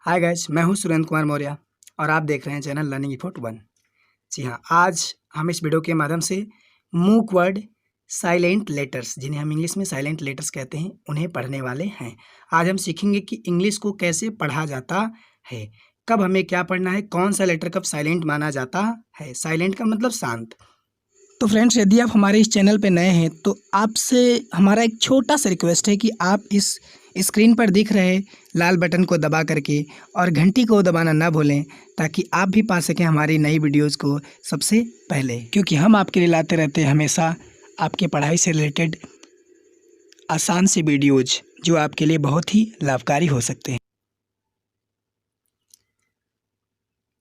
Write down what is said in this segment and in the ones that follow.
Hi guys, मैं हूं सुरेंद्र कुमार मौर्य और आप देख रहे हैं चैनल लर्निंग इफोर्ट वन। जी हाँ, आज हम इस वीडियो के माध्यम से मूक वर्ड साइलेंट लेटर्स, जिन्हें हम इंग्लिश में साइलेंट लेटर्स कहते हैं, उन्हें पढ़ने वाले हैं। आज हम सीखेंगे कि इंग्लिश को कैसे पढ़ा जाता है, कब हमें क्या पढ़ना है, कौन सा लेटर कब साइलेंट माना जाता है। साइलेंट का मतलब शांत। तो फ्रेंड्स, यदि आप हमारे इस चैनल पे नए हैं तो आपसे हमारा एक छोटा सा रिक्वेस्ट है कि आप इस स्क्रीन पर दिख रहे लाल बटन को दबा करके और घंटी को दबाना ना भूलें, ताकि आप भी पा सकें हमारी नई वीडियोस को सबसे पहले, क्योंकि हम आपके लिए लाते रहते हैं हमेशा आपके पढ़ाई से रिलेटेड आसान से वीडियोज जो आपके लिए बहुत ही लाभकारी हो सकते हैं।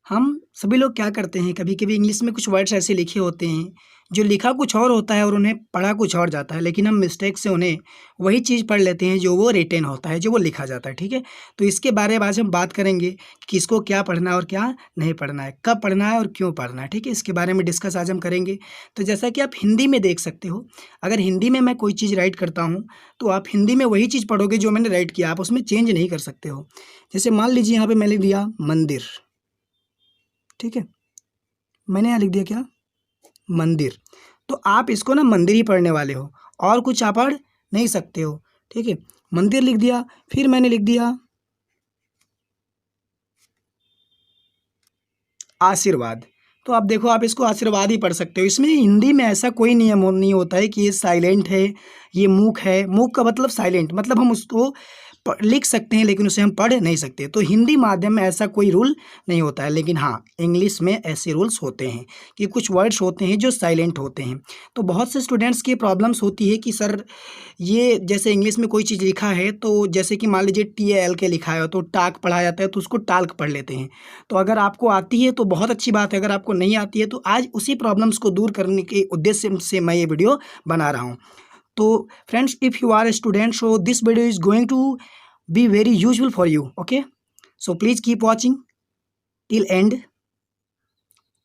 हम सभी लोग क्या करते हैं, कभी कभी इंग्लिश में कुछ वर्ड्स ऐसे लिखे होते हैं जो लिखा कुछ और होता है और उन्हें पढ़ा कुछ और जाता है, लेकिन हम मिस्टेक से उन्हें वही चीज़ पढ़ लेते हैं जो वो रिटेन होता है, जो वो लिखा जाता है। ठीक है, तो इसके बारे में आज हम बात करेंगे कि किसको क्या पढ़ना है और क्या नहीं पढ़ना है, कब पढ़ना है और क्यों पढ़ना है। ठीक है, इसके बारे में डिस्कस आज हम करेंगे। तो जैसा कि आप हिंदी में देख सकते हो, अगर हिंदी में मैं कोई चीज़ राइट करता हूँ तो आप हिंदी में वही चीज़ पढ़ोगे जो मैंने राइट किया, आप उसमें चेंज नहीं कर सकते हो। जैसे मान लीजिए यहाँ पर मैंने लिख दिया मंदिर। ठीक है, मैंने यहाँ लिख दिया क्या, मंदिर। तो आप इसको ना मंदिर ही पढ़ने वाले हो और कुछ आप पढ़ नहीं सकते हो। ठीक है, मंदिर लिख दिया, फिर मैंने लिख दिया आशीर्वाद। तो आप देखो, आप इसको आशीर्वाद ही पढ़ सकते हो। इसमें हिंदी में ऐसा कोई नियम नहीं होता है कि ये साइलेंट है, ये मूक है। मूक का मतलब साइलेंट, मतलब हम उसको लिख सकते हैं लेकिन उसे हम पढ़ नहीं सकते। तो हिंदी माध्यम में ऐसा कोई रूल नहीं होता है, लेकिन हाँ, इंग्लिश में ऐसे रूल्स होते हैं कि कुछ वर्ड्स होते हैं जो साइलेंट होते हैं। तो बहुत से स्टूडेंट्स की प्रॉब्लम्स होती है कि सर, ये जैसे इंग्लिश में कोई चीज़ लिखा है, तो जैसे कि मान लीजिए TALK लिखा है तो टाक पढ़ा जाता है, तो उसको टाल्क पढ़ लेते हैं। तो अगर आपको आती है तो बहुत अच्छी बात है, अगर आपको नहीं आती है तो आज उसी प्रॉब्लम्स को दूर करने के उद्देश्य से मैं ये वीडियो बना रहा हूँ। तो friends, if you are a student, so this video is going to be very useful for you. Okay, so please keep watching till end.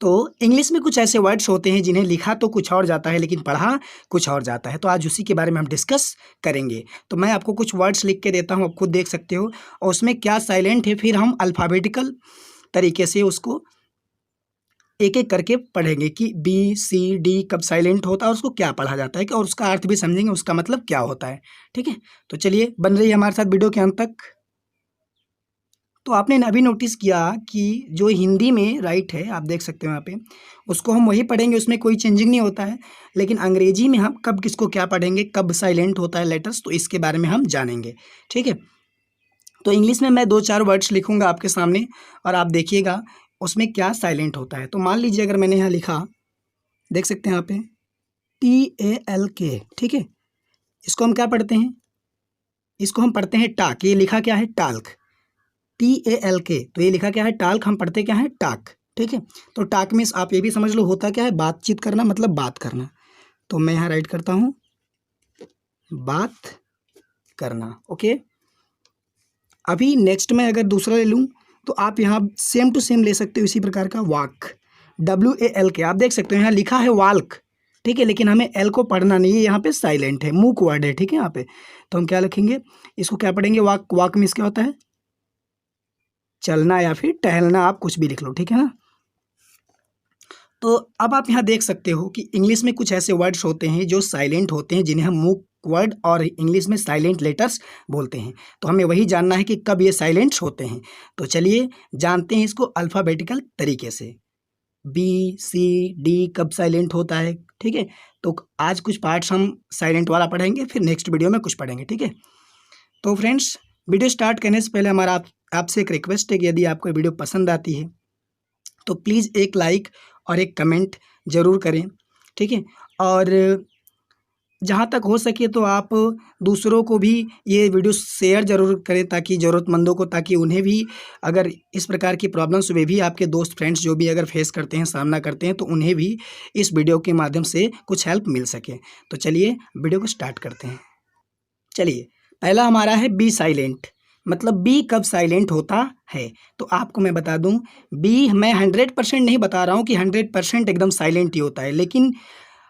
तो इंग्लिश में कुछ ऐसे वर्ड्स होते हैं जिन्हें लिखा तो कुछ और जाता है लेकिन पढ़ा कुछ और जाता है। तो आज उसी के बारे में हम डिस्कस करेंगे। तो मैं आपको कुछ वर्ड्स लिख के देता हूँ, आप खुद देख सकते हो, और उसमें क्या साइलेंट है, फिर हम अल्फ़ाबेटिकल तरीके से उसको एक एक करके पढ़ेंगे कि BCD कब साइलेंट होता है और उसको क्या पढ़ा जाता है, और उसका अर्थ भी समझेंगे, उसका मतलब क्या होता है। ठीक है, तो चलिए, बन रही है हमारे साथ वीडियो के अंत तक। तो आपने अभी नोटिस किया कि जो हिंदी में राइट है, आप देख सकते हो यहाँ पे, उसको हम वही पढ़ेंगे, उसमें कोई चेंजिंग नहीं होता है। लेकिन अंग्रेजी में हम कब किसको क्या पढ़ेंगे, कब साइलेंट होता है लेटर्स, तो इसके बारे में हम जानेंगे। ठीक है, तो इंग्लिश में मैं 2-4 वर्ड्स लिखूंगा आपके सामने और आप देखिएगा उसमें क्या साइलेंट होता है। तो मान लीजिए अगर मैंने यहाँ लिखा, देख सकते हैं यहाँ पे TALK। ठीक है, इसको हम क्या पढ़ते हैं, इसको हम पढ़ते हैं टाक। ये लिखा क्या है, टाल्क, TALK। तो ये लिखा क्या है, टाल्क, हम पढ़ते क्या है, टाक। ठीक है, तो टाक मीन्स आप ये भी समझ लो होता क्या है, बातचीत करना, मतलब बात करना। तो मैं यहाँ राइट करता हूँ बात करना। ओके, अभी नेक्स्ट में अगर दूसरा ले लूँ तो आप यहाँ सेम टू सेम ले सकते हो इसी प्रकार का, वाक, WALK। आप देख सकते हो यहाँ लिखा है वाल्क। ठीक है, लेकिन हमें एल को पढ़ना नहीं है, यहाँ पे साइलेंट है, मूक वर्ड है। ठीक है, यहाँ पे तो हम क्या लिखेंगे, इसको क्या पढ़ेंगे, वाक। वाक मीन्स क्या होता है, चलना या फिर टहलना, आप कुछ भी लिख लो। ठीक है ना। तो अब आप यहाँ देख सकते हो कि इंग्लिश में कुछ ऐसे वर्ड्स होते हैं जो साइलेंट होते हैं, जिन्हें हम मूक वर्ड और इंग्लिश में साइलेंट लेटर्स बोलते हैं। तो हमें वही जानना है कि कब ये साइलेंट होते हैं। तो चलिए जानते हैं इसको अल्फ़ाबेटिकल तरीके से। BCD कब साइलेंट होता है। ठीक है, तो आज कुछ पार्ट्स हम साइलेंट वाला पढ़ेंगे, फिर नेक्स्ट वीडियो में कुछ पढ़ेंगे। ठीक है, तो फ्रेंड्स, वीडियो स्टार्ट करने से पहले हमारा आपसे एक रिक्वेस्ट है कि यदि आपको वीडियो पसंद आती है तो प्लीज़ एक लाइक और एक कमेंट ज़रूर करें। ठीक है, और जहाँ तक हो सके तो आप दूसरों को भी ये वीडियो शेयर ज़रूर करें, ताकि ज़रूरतमंदों को, ताकि उन्हें भी अगर इस प्रकार की प्रॉब्लम्स, वे भी आपके दोस्त फ्रेंड्स जो भी अगर फेस करते हैं, सामना करते हैं, तो उन्हें भी इस वीडियो के माध्यम से कुछ हेल्प मिल सके। तो चलिए वीडियो को स्टार्ट करते हैं। चलिए, पहला हमारा है बी साइलेंट, मतलब बी कब साइलेंट होता है। तो आपको मैं बता दूं, बी मैं 100% नहीं बता रहा हूं कि 100% एकदम साइलेंट ही होता है, लेकिन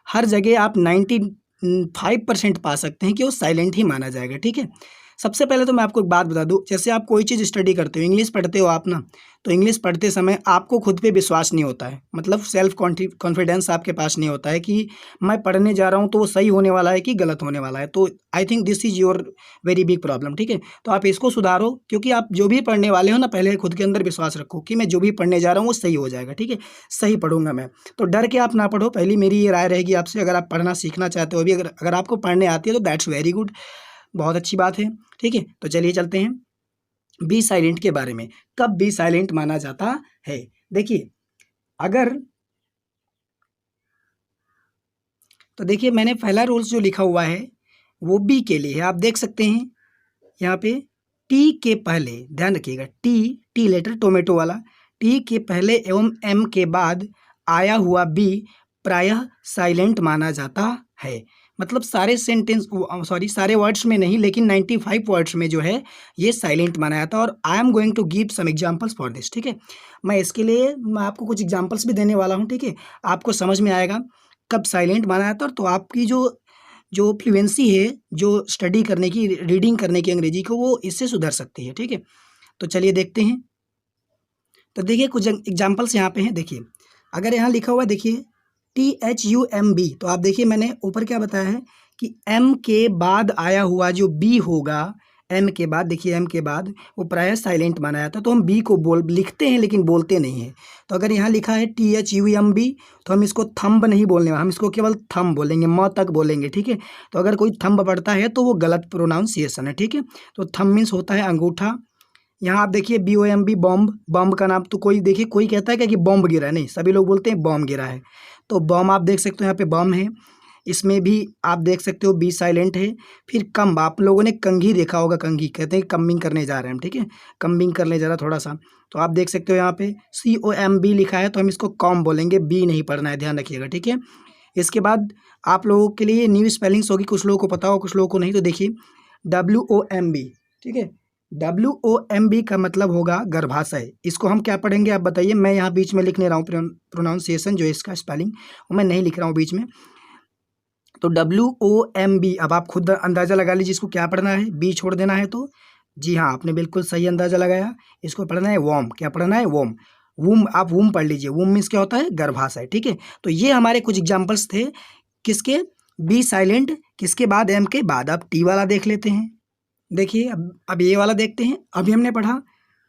हर जगह आप 95% पा सकते हैं कि वो साइलेंट ही माना जाएगा। ठीक है, सबसे पहले तो मैं आपको एक बात बता दूं, जैसे आप कोई चीज़ स्टडी करते हो, इंग्लिश पढ़ते हो आप ना, तो इंग्लिश पढ़ते समय आपको खुद पे विश्वास नहीं होता है, मतलब सेल्फ कॉन्फिडेंस आपके पास नहीं होता है कि मैं पढ़ने जा रहा हूँ तो वो सही होने वाला है कि गलत होने वाला है। तो I think this is your very big problem, ठीक है। तो आप इसको सुधारो, क्योंकि आप जो भी पढ़ने वाले हो ना, पहले खुद के अंदर विश्वास रखो कि मैं जो भी पढ़ने जा रहा हूँ वो सही हो जाएगा, ठीक है, सही पढ़ूंगा मैं। तो डर के आप ना पढ़ो, पहली मेरी ये राय रहेगी आपसे। अगर आप पढ़ना सीखना चाहते हो अभी, अगर अगर आपको पढ़ने आती है तो दैट्स वेरी गुड, बहुत अच्छी बात है, ठीक है। तो चलिए चलते हैं बी साइलेंट के बारे में। कब बी साइलेंट माना जाता है? देखिए, अगर तो देखिए मैंने पहला रूल्स जो लिखा हुआ है वो बी के लिए है। आप देख सकते हैं यहाँ पे टी के पहले, ध्यान रखिएगा, टी लेटर टोमेटो वाला, टी के पहले एवं एम के बाद आया हुआ बी प्रायः साइलेंट माना जाता है। मतलब सारे सेंटेंस, सॉरी सारे वर्ड्स में नहीं, लेकिन 95 वर्ड्स में जो है ये साइलेंट माना जाता है। और I am going to give some examples for this, ठीक है। मैं इसके लिए मैं आपको कुछ एग्जांपल्स भी देने वाला हूँ, ठीक है। आपको समझ में आएगा कब साइलेंट माना जाता है, तो आपकी जो जो फ्लुएंसी है, जो स्टडी करने की, रीडिंग करने की अंग्रेजी को, वो इससे सुधर सकती है, ठीक है। तो चलिए देखते हैं। तो देखिए कुछ एग्जांपल्स यहाँ पे हैं। देखिए अगर यहाँ लिखा हुआ है, देखिए THUMB, तो आप देखिए मैंने ऊपर क्या बताया है कि M के बाद आया हुआ जो B होगा, M के बाद, देखिए M के बाद वो प्रायः साइलेंट माना जाता है। तो हम B को लिखते हैं लेकिन बोलते नहीं हैं। तो अगर यहाँ लिखा है THUMB, तो हम इसको थंब नहीं बोलने वाले, हम इसको केवल थंब बोलेंगे, म तक बोलेंगे, ठीक है। तो अगर कोई थंब पढ़ता है तो वो गलत प्रोनाउंसिएशन है, ठीक है। तो थंब मीन्स होता है अंगूठा। यहाँ आप देखिए BOMB, बॉम्ब, बॉम्ब का नाम, तो कोई देखिए कोई कहता है क्या कि बॉम्ब गिरा है, नहीं, सभी लोग बोलते हैं बॉम्ब गिरा है। तो बॉम्ब आप देख सकते हो यहाँ पे बॉम्ब है, इसमें भी आप देख सकते हो बी साइलेंट है। फिर कम्ब, आप लोगों ने कंघी देखा होगा, कंघी कहते हैं कम्बिंग करने जा रहे हैं हम, ठीक है, कम्बिंग करने जा रहा थोड़ा सा। तो आप देख सकते हो यहाँ पे COMB लिखा है, तो हम इसको कॉम बोलेंगे, बी नहीं पढ़ना है, ध्यान रखिएगा, ठीक है। इसके बाद आप लोगों के लिए न्यू स्पेलिंग्स होगी, कुछ लोगों को पता हो कुछ लोगों को नहीं। तो देखिए WOMB, ठीक है, WOMB का मतलब होगा गर्भाशय। इसको हम क्या पढ़ेंगे आप बताइए। मैं यहाँ बीच में लिख नहीं रहा हूँ प्रोनाउंसिएशन, जो इसका स्पेलिंग वो मैं नहीं लिख रहा हूँ बीच में। तो WOMB, अब आप खुद अंदाज़ा लगा लीजिए इसको क्या पढ़ना है, बी छोड़ देना है तो। जी हाँ, आपने बिल्कुल सही अंदाज़ा लगाया, इसको पढ़ना है वॉम। क्या पढ़ना है? वॉम। वूम, आप वूम पढ़ लीजिए, वूम मीन्स क्या होता है? गर्भाशय, ठीक है। तो ये हमारे कुछ एग्जाम्पल्स थे किसके, बी साइलेंट किसके बाद, एम के बाद। अब टी वाला देख लेते हैं। देखिए अब ये वाला देखते हैं। अभी हमने पढ़ा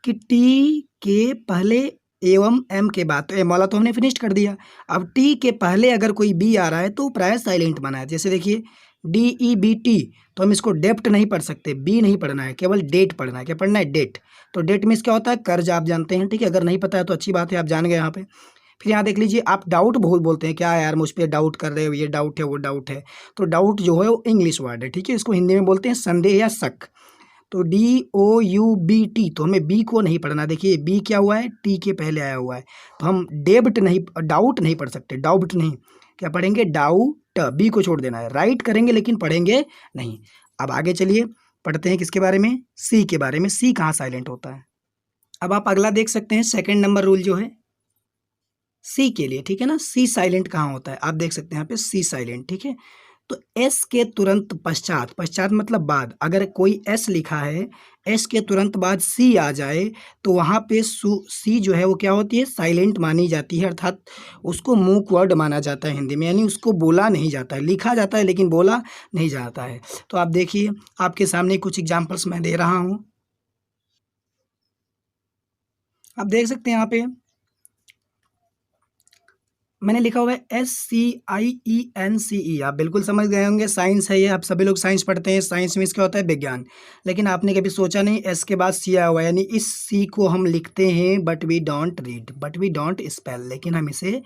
कि टी के पहले एवं एम के बाद, तो एम वाला तो हमने फिनिश कर दिया। अब टी के पहले अगर कोई बी आ रहा है तो प्राय साइलेंट बना है। जैसे देखिए DEBT, तो हम इसको डेप्ट नहीं पढ़ सकते, बी नहीं पढ़ना है, केवल डेट पढ़ना है। क्या पढ़ना है? डेट। तो डेट मीन्स क्या होता है? कर्ज, आप जानते हैं, ठीक है। अगर नहीं पता है तो अच्छी बात है, आप जान गए यहाँ पे। फिर यहाँ देख लीजिए, आप डाउट बहुत बोलते हैं, क्या यार मुझ पर डाउट कर रहे हो, ये डाउट है वो डाउट है। तो डाउट जो है वो इंग्लिश वर्ड है, ठीक है, इसको हिंदी में बोलते हैं संदेह या शक। तो DOUBT, तो हमें बी को नहीं पढ़ना। देखिए बी क्या हुआ है? टी के पहले आया हुआ है, तो हम डेब्ट नहीं, डाउट नहीं पढ़ सकते, डाउट नहीं, क्या पढ़ेंगे? डाउट, बी को छोड़ देना है, राइट करेंगे लेकिन पढ़ेंगे नहीं। अब आगे चलिए पढ़ते हैं किसके बारे में? सी के बारे में। सी कहाँ साइलेंट होता है? अब आप अगला देख सकते हैं, सेकंड नंबर रूल जो है सी के लिए, ठीक है ना। सी साइलेंट कहाँ होता है? आप देख सकते हैं यहाँ पे सी साइलेंट, ठीक है। तो एस के तुरंत पश्चात, पश्चात मतलब बाद, अगर कोई एस लिखा है, एस के तुरंत बाद सी आ जाए तो वहाँ पे सी जो है वो क्या होती है? साइलेंट मानी जाती है, अर्थात उसको मूक वर्ड माना जाता है हिंदी में, यानी उसको बोला नहीं जाता है, लिखा जाता है लेकिन बोला नहीं जाता है। तो आप देखिए आपके सामने कुछ एग्जाम्पल्स मैं दे रहा हूँ, आप देख सकते हैं यहाँ पे मैंने लिखा हुआ है SCIENCE। आप बिल्कुल समझ गए होंगे, साइंस है ये, आप सभी लोग साइंस पढ़ते हैं, साइंस मीन्स क्या होता है? विज्ञान। लेकिन आपने कभी सोचा नहीं एस के बाद सी आया हुआ है, यानी इस सी को हम लिखते हैं but we don't read, but we don't spell, लेकिन हम इसे,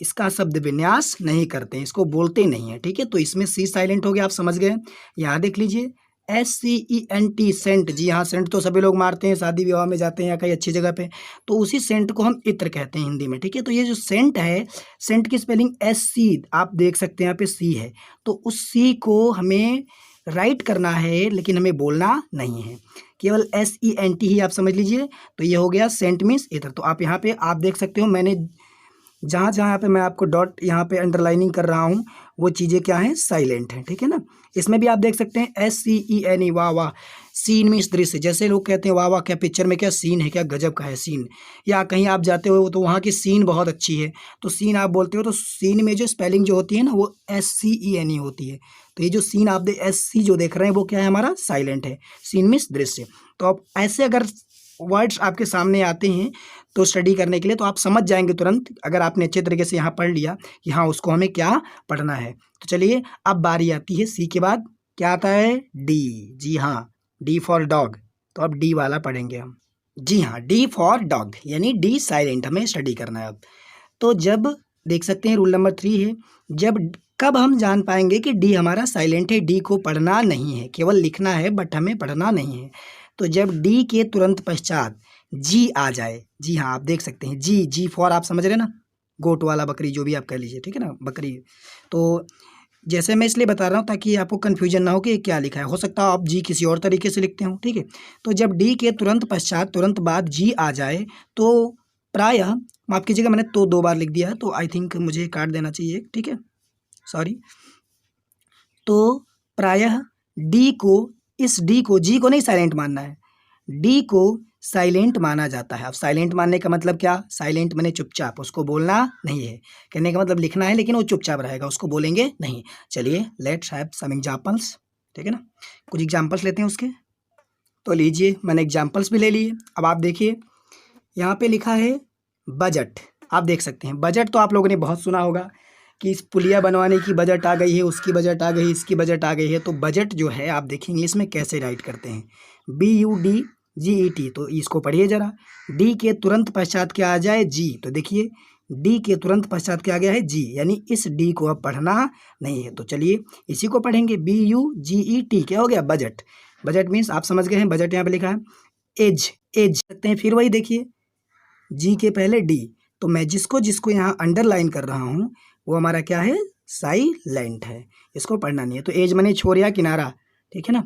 इसका शब्द विन्यास नहीं करते हैं, इसको बोलते नहीं है, ठीक है। तो इसमें सी साइलेंट हो गया, आप समझ गए। यहाँ देख लीजिए SCENT, सेंट। जी हाँ, सेंट तो सभी लोग मारते हैं, शादी विवाह में जाते हैं या कहीं अच्छी जगह पे, तो उसी सेंट को हम इत्र कहते हैं हिंदी में, ठीक है। तो ये जो सेंट है, सेंट की स्पेलिंग SC, आप देख सकते हैं यहाँ पे सी है, तो उस सी को हमें राइट करना है लेकिन हमें बोलना नहीं है, केवल SENT ही आप समझ लीजिए। तो ये हो गया सेंट मीन्स इत्र। तो आप यहाँ पे आप देख सकते हो, मैंने जहाँ जहाँ यहाँ पे मैं आपको डॉट यहाँ पे अंडरलाइनिंग कर रहा हूँ वो चीज़ें क्या हैं, साइलेंट हैं, ठीक है ना। इसमें भी आप देख सकते हैं SCENE, वाह वाह। सीन मीन्स दृश्य, जैसे लोग कहते हैं वाह वाह, क्या पिक्चर में क्या सीन है, क्या गजब का है सीन। या कहीं आप जाते हो तो वहाँ की सीन बहुत अच्छी है, तो सीन आप बोलते हो, तो सीन में जो स्पेलिंग जो होती है ना वो SCENE होती है। तो ये जो सीन आप SC जो देख रहे हैं वो क्या है, हमारा साइलेंट है। सीन मीन्स दृश्य। तो अब ऐसे अगर वर्ड्स आपके सामने आते हैं तो स्टडी करने के लिए, तो आप समझ जाएंगे तुरंत, अगर आपने अच्छे तरीके से यहाँ पढ़ लिया कि हाँ उसको हमें क्या पढ़ना है। तो चलिए अब बारी आती है सी के बाद क्या आता है, डी। जी हाँ, डी फॉर डॉग। तो अब डी वाला पढ़ेंगे हम। जी हाँ, डी फॉर डॉग यानी डी साइलेंट हमें स्टडी करना है अब। तो जब देख सकते हैं रूल नंबर 3 है, जब कब हम जान पाएंगे कि डी हमारा साइलेंट है, डी को पढ़ना नहीं है, केवल लिखना है बट हमें पढ़ना नहीं है। तो जब डी के तुरंत पश्चात जी आ जाए। जी हाँ, आप देख सकते हैं जी, जी फॉर आप समझ रहे हैं ना, गोट वाला बकरी जो भी आप कह लीजिए, ठीक है ना, बकरी। तो जैसे मैं इसलिए बता रहा हूँ ताकि आपको कन्फ्यूजन ना हो कि ये क्या लिखा है, हो सकता है आप जी किसी और तरीके से लिखते हो, ठीक है। तो जब डी के तुरंत पश्चात तुरंत बाद जी आ जाए तो प्रायः, माफ़ कीजिएगा मैंने तो 2 बार लिख दिया है, तो आई थिंक मुझे काट देना चाहिए, ठीक है, सॉरी। तो प्रायः डी को, इस डी को, जी को नहीं साइलेंट मानना है, डी को साइलेंट माना जाता है। अब साइलेंट मानने का मतलब क्या, साइलेंट माने चुपचाप, उसको बोलना नहीं है। कहने का मतलब लिखना है लेकिन वो चुपचाप रहेगा, उसको बोलेंगे नहीं। चलिए लेट्स हैव सम एग्जांपल्स, ठीक है ना, कुछ एग्जांपल्स लेते हैं उसके। तो लीजिए मैंने एग्जांपल्स भी ले लिए। अब आप देखिए यहाँ पे लिखा है बजट, आप देख सकते हैं बजट तो आप लोगों ने बहुत सुना होगा कि इस पुलिया बनवाने की बजट आ गई है, उसकी बजट आ गई, इसकी बजट आ गई है। तो बजट जो है आप देखेंगे इसमें कैसे राइट करते हैं, BUDGET। तो इसको पढ़िए जरा, डी के तुरंत पश्चात क्या आ जाए, जी। तो देखिए डी के तुरंत पश्चात क्या आ गया है, जी, यानी इस डी को अब पढ़ना नहीं है। तो चलिए इसी को पढ़ेंगे, BUGET, क्या हो गया, बजट। बजट मीन्स आप समझ गए हैं, बजट यहाँ पे लिखा है। एज, एज सकते हैं, फिर वही देखिए जी के पहले डी, तो मैं जिसको जिसको यहाँ अंडरलाइन कर रहा हूँ वो हमारा क्या है, साइलेंट है, इसको पढ़ना नहीं है। तो एज मने छोर या किनारा, ठीक है ना।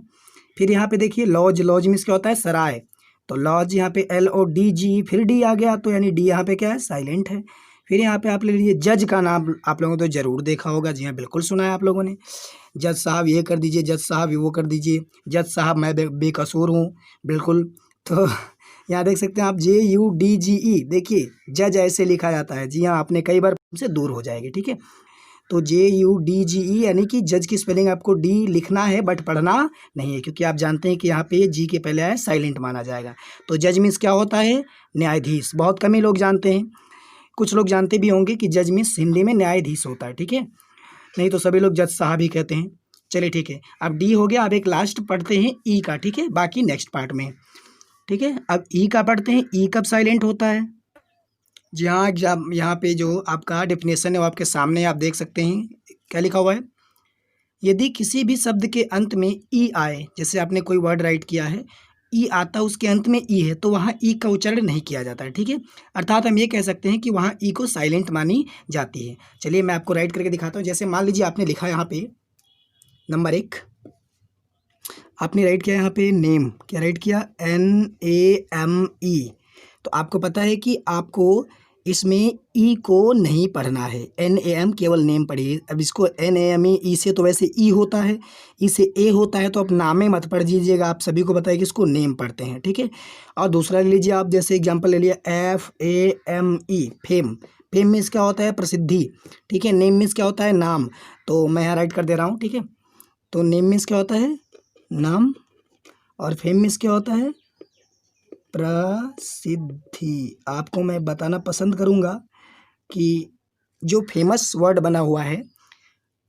फिर यहाँ पे देखिए लॉज, लॉज मीन्स क्या होता है, सराय। तो लॉज यहाँ पे LODG, फिर डी आ गया, तो यानी डी यहाँ पे क्या है, साइलेंट है। फिर यहाँ पे आप ले लीजिए जज का नाम, आप लोगों ने तो जरूर देखा होगा, जी हाँ बिल्कुल सुना है आप लोगों ने, जज साहब ये कर दीजिए, जज साहब वो कर दीजिए, जज साहब मैं बेकसूर हूँ, बिल्कुल। तो यहाँ देख सकते हैं आप JUDGE, देखिए जज ऐसे लिखा जाता है, जी हाँ आपने कई बार से दूर हो जाएगी, ठीक है। तो JUDGE यानी कि जज की स्पेलिंग आपको डी लिखना है बट पढ़ना नहीं है, क्योंकि आप जानते हैं कि यहाँ पे जी के पहले आए साइलेंट माना जाएगा। तो जज मीन्स क्या होता है, न्यायाधीश। बहुत कम ही लोग जानते हैं, कुछ लोग जानते भी होंगे कि जज मीन्स हिंदी में न्यायाधीश होता है, ठीक है, नहीं तो सभी लोग जज साहब ही कहते हैं। चलिए ठीक है, अब डी हो गया, अब एक लास्ट पढ़ते हैं ई का, ठीक है, बाकी नेक्स्ट पार्ट में, ठीक है। अब ई का पढ़ते हैं, ई कब साइलेंट होता है। जी हाँ, एग्जाम यहाँ पे जो आपका डेफिनेशन है वो आपके सामने आप देख सकते हैं, क्या लिखा हुआ है, यदि किसी भी शब्द के अंत में ई आए, जैसे आपने कोई वर्ड राइट किया है, ई आता उसके अंत में ई है, तो वहाँ ई का उच्चारण नहीं किया जाता है, ठीक है। अर्थात हम ये कह सकते हैं कि वहाँ ई को साइलेंट मानी जाती है। चलिए मैं आपको राइट करके दिखाता हूँ। जैसे मान लीजिए आपने लिखा यहाँ पे नंबर 1, आपने राइट किया यहाँ पे नेम, क्या राइट किया, NAME। तो आपको पता है कि आपको इसमें ई को नहीं पढ़ना है, NAM केवल नेम पढ़िए। अब इसको NAME, ई से तो वैसे ई होता है, ई से ए होता है, तो आप नामे मत पढ़ दीजिएगा, आप सभी को पता है कि इसको नेम पढ़ते हैं, ठीक है। और दूसरा ले लीजिए आप, जैसे एग्जाम्पल ले लिया FAME, फेम। फेम मीन्स क्या होता है, प्रसिद्धि, ठीक है। नेम मीन्स क्या होता है, नाम। तो मैं यहाँ राइट कर दे रहा हूँ, ठीक है। तो नेम मीन्स क्या होता है, नाम, और फेम मीन्स क्या होता है, प्रसिद्धि। आपको मैं बताना पसंद करूंगा कि जो फेमस वर्ड बना हुआ है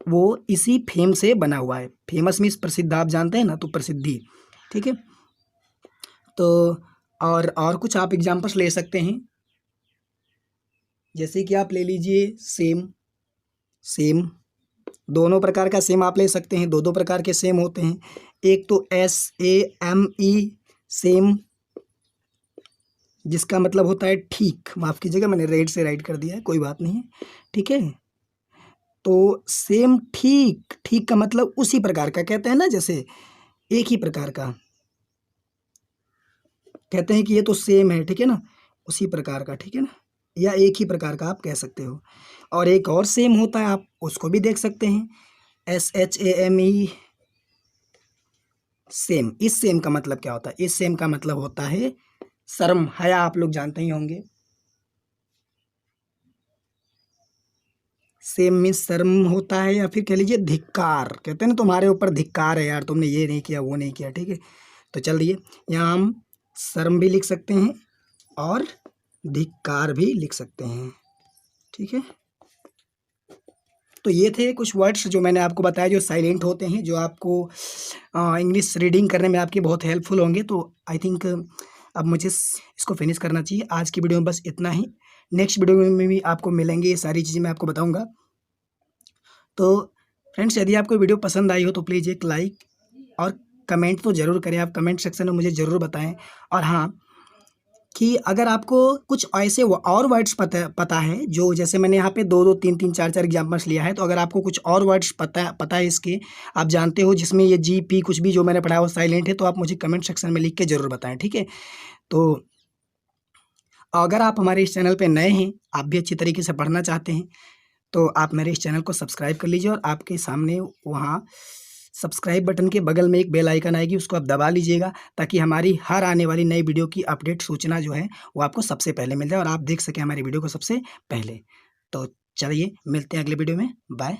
वो इसी फेम से बना हुआ है। फेमस मीन्स प्रसिद्ध, आप जानते हैं ना, तो प्रसिद्धि, ठीक है। तो और कुछ आप एग्जांपल्स ले सकते हैं, जैसे कि आप ले लीजिए सेम, सेम दोनों प्रकार का सेम आप ले सकते हैं, दो प्रकार के सेम होते हैं। एक तो SAME, सेम, जिसका मतलब होता है ठीक, माफ़ कीजिएगा मैंने रेड से राइट कर दिया है, कोई बात नहीं है, ठीक है। तो सेम, ठीक, ठीक का मतलब उसी प्रकार का, कहते हैं ना, जैसे एक ही प्रकार का, कहते हैं कि ये तो सेम है, ठीक है ना, उसी प्रकार का, ठीक है ना, या एक ही प्रकार का आप कह सकते हो। और एक और सेम होता है, आप उसको भी देख सकते हैं, SHAME, सेम। इस सेम का मतलब क्या होता है? इस सेम का मतलब होता है शर्म, हया, आप लोग जानते ही होंगे। सेम मीन्स शर्म होता है, या फिर कह लीजिए धिक्कार, कहते हैं ना तुम्हारे ऊपर धिक्कार है यार, तुमने ये नहीं किया वो नहीं किया, ठीक है। तो चलिए यहाँ हम शर्म भी लिख सकते हैं और धिक्कार भी लिख सकते हैं, ठीक है। तो ये थे कुछ वर्ड्स जो मैंने आपको बताया, जो साइलेंट होते हैं, जो आपको इंग्लिश रीडिंग करने में आपकी बहुत हेल्पफुल होंगे। तो आई थिंक अब मुझे इसको फिनिश करना चाहिए। आज की वीडियो में बस इतना ही। नेक्स्ट वीडियो में भी आपको मिलेंगे, ये सारी चीज़ें मैं आपको बताऊंगा। तो फ्रेंड्स, यदि आपको वीडियो पसंद आई हो तो प्लीज़ एक लाइक और कमेंट तो ज़रूर करें। आप कमेंट सेक्शन में मुझे ज़रूर बताएं। और हाँ, कि अगर आपको कुछ ऐसे और वर्ड्स पता है, जो जैसे मैंने यहाँ पे 2-2, 3-3, 4-4 एग्जाम्पल्स लिया है, तो अगर आपको कुछ और वर्ड्स पता है इसके, आप जानते हो जिसमें ये GP कुछ भी जो मैंने पढ़ा है वो साइलेंट है, तो आप मुझे कमेंट सेक्शन में लिख के ज़रूर बताएं, ठीक है। तो अगर आप हमारे इस चैनल पे नए हैं, आप भी अच्छी तरीके से पढ़ना चाहते हैं, तो आप मेरे इस चैनल को सब्सक्राइब कर लीजिए, और आपके सामने वहाँ सब्सक्राइब बटन के बगल में एक बेल आइकन आएगी, उसको आप दबा लीजिएगा, ताकि हमारी हर आने वाली नई वीडियो की अपडेट सूचना जो है वो आपको सबसे पहले मिल जाए और आप देख सकें हमारी वीडियो को सबसे पहले। तो चलिए मिलते हैं अगले वीडियो में। बाय।